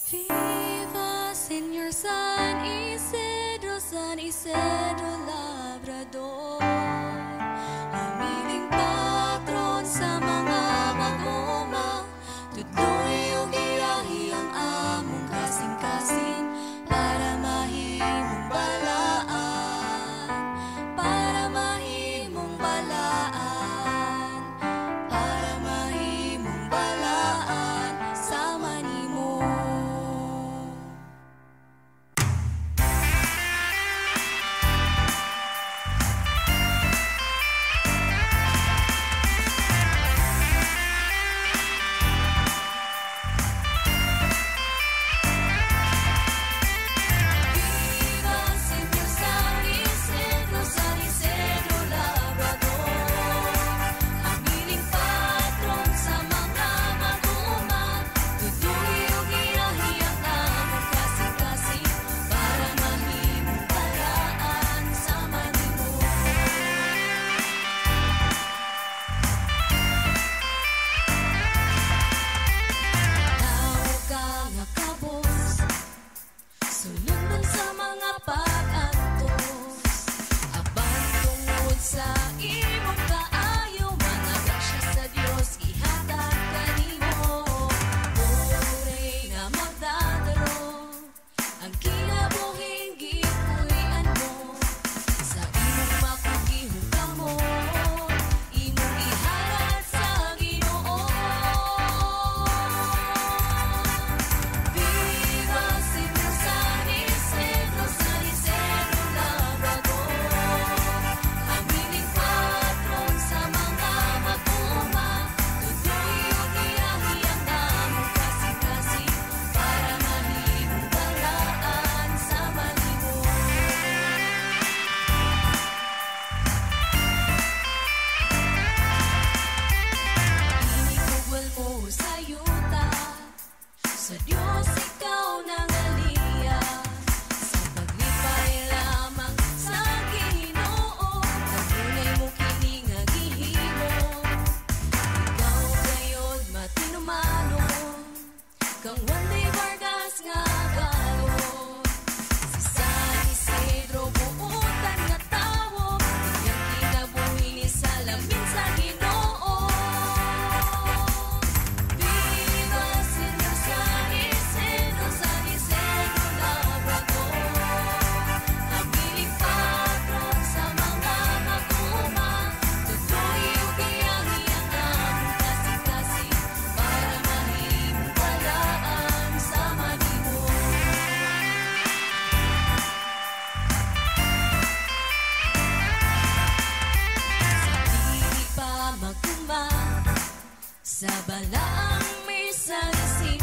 Viva Señor San Isidro Labrador, amiling patron sa mga mag-uuma, tudloy ug ilahi ang among kasing-kasing para mahimong balaan, para mahimong balaan, para mahimong balaan sa manimo. Sulundan sa mga pag-antos, abang tungod sa imong kaayo, mga grasya sa Dios ihatag kanimo. Puri nga magdadaro, ang kinabuhing gipuy-an mo, sa imong makakihukam mo, imong iharad sa Ginoo. Viva Señor San Isidro Labrador, amiling patron sa mga mag-uuma, tudloy ug ilahi ang among kasing-kasing para mahimong balaan sa manimo. Inigugol mo sa yuta, sa Diyos ikaw nangaliya, sa paglipay lamang sa Ginoo, kanunay mo kini nga gihimo. Ikaw gayod matinumanon, kang Juan de Vargas nga galon. Si San Isidro buutan nga tawo, iyang kinabuhi ni sa lamin sa Ginoo. Viva Señor San Isidro Labrador, amiling patron sa mga mag-uuma, tudloy ug ilahi ang among kasing-kasing para mahimong balaan sa manimo. Sa dili pa magtuma, sa balaang may salisi